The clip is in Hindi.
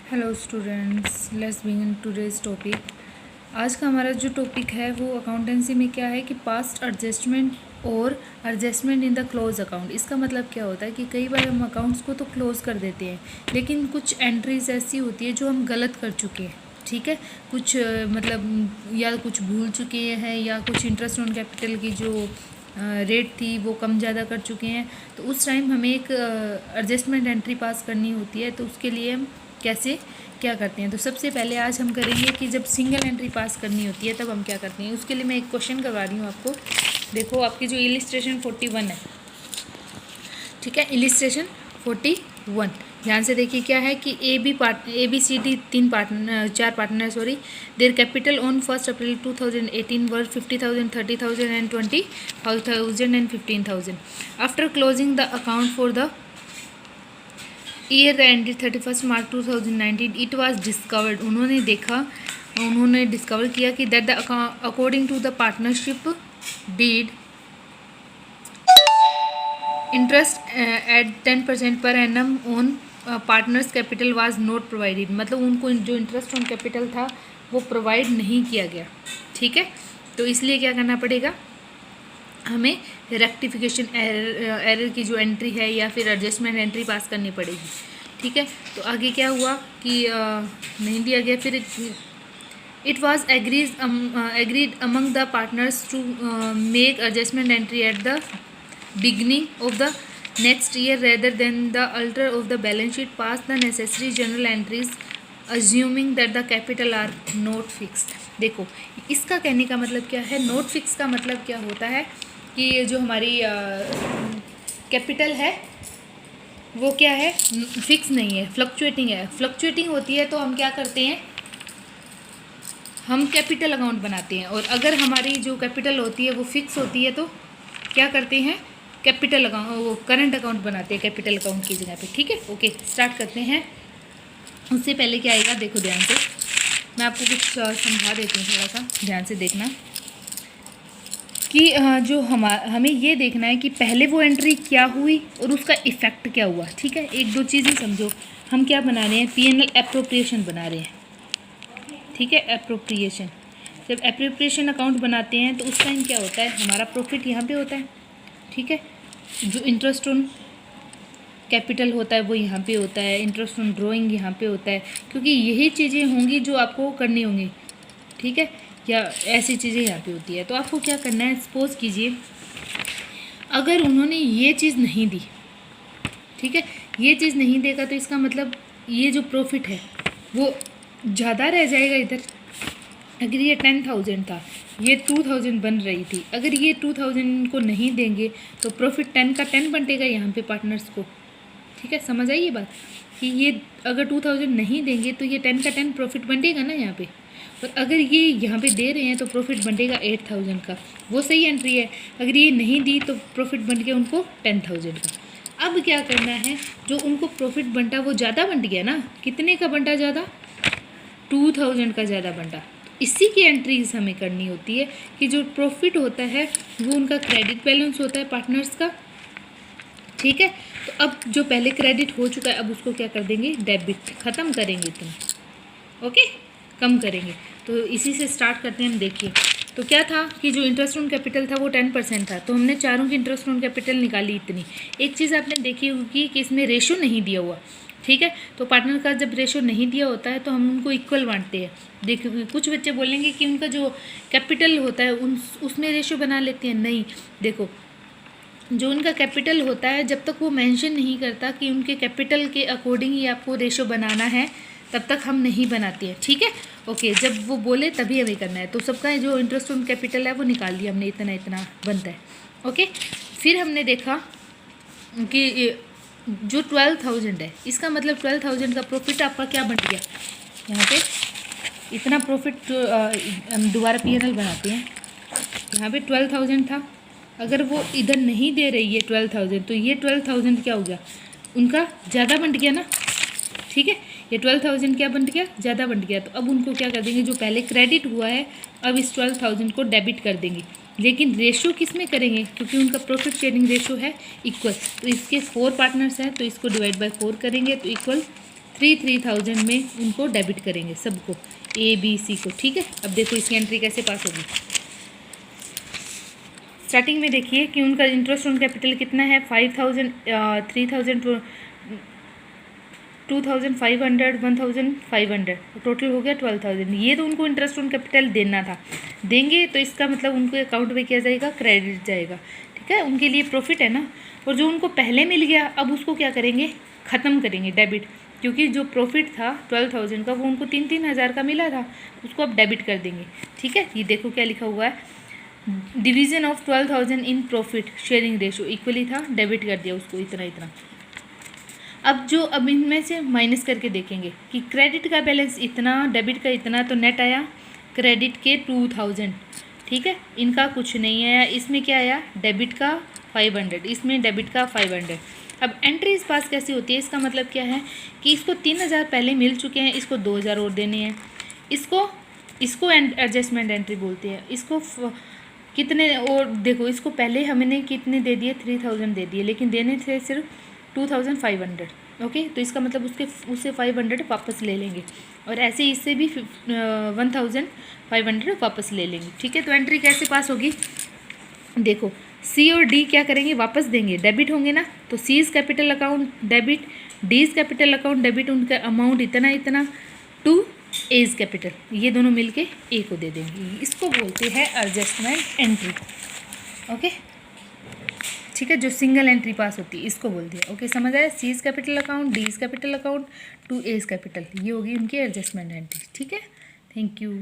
Hello students, let's begin today's topic. आज का हमारा जो टॉपिक है वो अकाउंटेंसी में क्या है कि पास्ट एडजस्टमेंट और adjustment in the close account. इसका मतलब क्या होता है कि कई बार हम अकाउंट्स को तो क्लोज कर देते हैं, लेकिन कुछ एंट्रीज ऐसी होती है जो हम गलत कर चुके हैं। ठीक है, कुछ मतलब या कुछ भूल चुके हैं या कुछ इंटरेस्ट ऑन कैपिटल की जो रेट थी वो कम ज़्यादा कर चुके हैं। तो उस टाइम हमें एक एडजस्टमेंट एंट्री पास करनी होती है। तो उसके लिए हम कैसे क्या करते हैं, तो सबसे पहले आज हम करेंगे कि जब सिंगल एंट्री पास करनी होती है तब हम क्या करते हैं। उसके लिए मैं एक क्वेश्चन करवा रही हूँ आपको। देखो, आपकी जो इलिस्ट्रेशन 41 है, ठीक है, इलिस्ट्रेशन 41 ध्यान से देखिए। क्या है कि ए बी सी डी चार partner their capital on 1 April 2018 were 50,000, 30,000 and 25,000 and 15,000। After closing the account for the year ended 31 March 2019 it was discovered. उन्होंने डिस्कवर किया कि that the according to the partnership deed interest at 10% per annum on partners capital was not provided. मतलब उनको जो इंटरेस्ट ऑन कैपिटल था वो प्रोवाइड नहीं किया गया। ठीक है, तो इसलिए क्या करना पड़ेगा, हमें रेक्टिफिकेशन एरर की जो एंट्री है या फिर एडजस्टमेंट एंट्री पास करनी पड़ेगी। ठीक है, तो आगे क्या हुआ कि नहीं दिया गया। फिर it was agreed among the partners to make adjustment entry at the beginning of the next year rather than the alter of the balance sheet pass the necessary journal entries assuming that the capital are not fixed. देखो, इसका कहने का मतलब क्या है, नॉट फिक्स का मतलब क्या होता है कि ये जो हमारी कैपिटल है वो क्या है, फिक्स नहीं है, फ्लक्चुएटिंग है। फ्लक्चुएटिंग होती है तो हम क्या करते हैं, हम कैपिटल अकाउंट बनाते हैं। और अगर हमारी जो कैपिटल होती है वो फिक्स होती है तो क्या करते हैं, कैपिटल अकाउंट, वो करंट अकाउंट बनाते हैं कैपिटल अकाउंट की जगह पे। ठीक है, ओके, स्टार्ट करते हैं। उससे पहले क्या आएगा, देखो ध्यान से, मैं आपको कुछ समझा देती हूँ, थोड़ा सा ध्यान से देखना कि जो हमें ये देखना है कि पहले वो एंट्री क्या हुई और उसका इफ़ेक्ट क्या हुआ। ठीक है, एक दो चीज़ें समझो। हम क्या बना रहे हैं, पीएनएल एप्रोप्रिएशन बना रहे हैं। ठीक है, एप्रोप्रिएशन, जब एप्रोप्रिएशन अकाउंट बनाते हैं तो उस टाइम क्या होता है, हमारा प्रॉफिट यहाँ पे होता है। ठीक है, जो इंटरेस्ट ऑन कैपिटल होता है वो यहाँ पे होता है, इंटरेस्ट ऑन ड्रॉइंग यहाँ पे होता है, क्योंकि यही चीज़ें होंगी जो आपको करनी होंगी। ठीक है, या ऐसी चीज़ें यहाँ पे होती है। तो आपको क्या करना है, सपोज कीजिए अगर उन्होंने ये चीज़ नहीं दी, ठीक है, ये चीज़ नहीं देगा तो इसका मतलब ये जो प्रॉफिट है वो ज़्यादा रह जाएगा इधर। अगर ये 10,000 था, ये 2,000 बन रही थी, अगर ये 2,000 को नहीं देंगे तो प्रॉफिट 10 का 10 बंटेगा यहाँ पे पार्टनर्स को। ठीक है, समझ आई ये बात कि ये अगर 2,000 नहीं देंगे तो ये 10 का 10 प्रॉफिट बंटेगा ना यहाँ पे। और अगर ये यहाँ पे दे रहे हैं तो प्रॉफिट बनेगा 8,000 का, वो सही एंट्री है। अगर ये नहीं दी तो प्रॉफिट बन गया उनको 10,000 का। अब क्या करना है, जो उनको प्रॉफिट बनता वो ज़्यादा बंट गया ना, कितने का बंटा ज़्यादा, 2,000 का ज़्यादा बंटा। इसी की एंट्रीज हमें करनी होती है कि जो प्रॉफिट होता है वो उनका क्रेडिट बैलेंस होता है पार्टनर्स का। ठीक है, तो अब जो पहले क्रेडिट हो चुका है अब उसको क्या कर देंगे, डेबिट, ख़त्म करेंगे तुम। ओके, कम करेंगे। तो इसी से स्टार्ट करते हैं हम। देखिए, तो क्या था कि जो इंटरेस्ट ऑन कैपिटल था वो 10% था, तो हमने चारों की इंटरेस्ट ऑन कैपिटल निकाली इतनी। एक चीज़ आपने देखी होगी कि इसमें रेशो नहीं दिया हुआ। ठीक है, तो पार्टनर का जब रेशो नहीं दिया होता है तो हम उनको इक्वल बांटते हैं। देखिए, कुछ बच्चे बोलेंगे कि उनका जो कैपिटल होता है उसमें रेशो बना लेते हैं। नहीं, देखो, जो उनका कैपिटल होता है जब तक वो मेंशन नहीं करता कि उनके कैपिटल के अकॉर्डिंग ही आपको रेशो बनाना है तब तक हम नहीं बनाते हैं। ठीक है, ओके, जब वो बोले तभी हमें करना है। तो सबका जो इंटरेस्ट ऑन कैपिटल है वो निकाल दिया हमने, इतना इतना बनता है। ओके, फिर हमने देखा कि जो 12,000 है, इसका मतलब 12,000 का प्रॉफिट आपका क्या बन गया, यहाँ पे इतना प्रॉफिट। हम दोबारा पीएनएल बनाते हैं। यहाँ पे 12,000 था, अगर वो इधर नहीं दे रही है 12,000 तो ये 12,000 क्या हो गया, उनका ज़्यादा बंट गया ना। ठीक है, ये 12,000 क्या बन गया, ज़्यादा बन गया। तो अब उनको क्या कर देंगे, जो पहले क्रेडिट हुआ है अब इस 12,000 को डेबिट कर देंगे। लेकिन रेशो किस में करेंगे, क्योंकि उनका प्रॉफिट शेयरिंग रेशो है इक्वल। तो इसके 4 पार्टनर्स हैं तो इसको डिवाइड बाय 4 करेंगे तो इक्वल 3000 में उनको डेबिट करेंगे सबको, ABC को, ठीक है। अब देखो इसकी एंट्री कैसे पास होगी। स्टार्टिंग में देखिए कि उनका इंटरेस्ट ऑन कैपिटल कितना है, 5000, 3000, 2500, 1500, टोटल हो गया 12000। ये तो उनको इंटरेस्ट ऑन कैपिटल देना था, देंगे तो इसका मतलब उनको अकाउंट में किया जाएगा, क्रेडिट जाएगा, ठीक है। उनके लिए प्रॉफिट है ना। और जो उनको पहले मिल गया अब उसको क्या करेंगे, ख़त्म करेंगे डेबिट, क्योंकि जो प्रॉफिट था 12000 का वो उनको 3-3000 का मिला था, उसको अब डेबिट कर देंगे, ठीक है। ये देखो क्या लिखा हुआ है, division of 12000 in profit sharing ratio equally था, डेबिट कर दिया उसको इतना इतना। अब इनमें से माइनस करके देखेंगे कि क्रेडिट का बैलेंस इतना, डेबिट का इतना, तो नेट आया क्रेडिट के 2000, ठीक है। इनका कुछ नहीं आया, इसमें क्या आया, डेबिट का 500, इसमें डेबिट का 500। अब एंट्री इस पास कैसी होती है, इसका मतलब क्या है कि इसको 3000 पहले मिल चुके हैं, इसको 2000 और देने हैं, इसको एडजस्टमेंट एंट्री बोलते हैं। इसको कितने और देखो, इसको पहले हमने कितने दे दिए, 3000 दे दिए, लेकिन देने थे सिर्फ 2500, ओके। तो इसका मतलब उससे 500 वापस ले लेंगे, और ऐसे इससे भी 1500 वापस ले लेंगे, ठीक है। तो एंट्री कैसे पास होगी, देखो C और D क्या करेंगे, वापस देंगे, डेबिट होंगे ना, तो C is capital account debit, D is capital account debit, उनका अमाउंट इतना इतना, टू A इज़ कैपिटल, ये दोनों मिलके A को दे देंगे। इसको बोलते हैं एडजस्टमेंट एंट्री, ओके, ठीक है। जो सिंगल एंट्री पास होती है इसको बोलते हैं, ओके, समझ आया। C is capital account, D is capital account, to A is capital, ये होगी उनकी एडजस्टमेंट एंट्री, ठीक है। Thank you.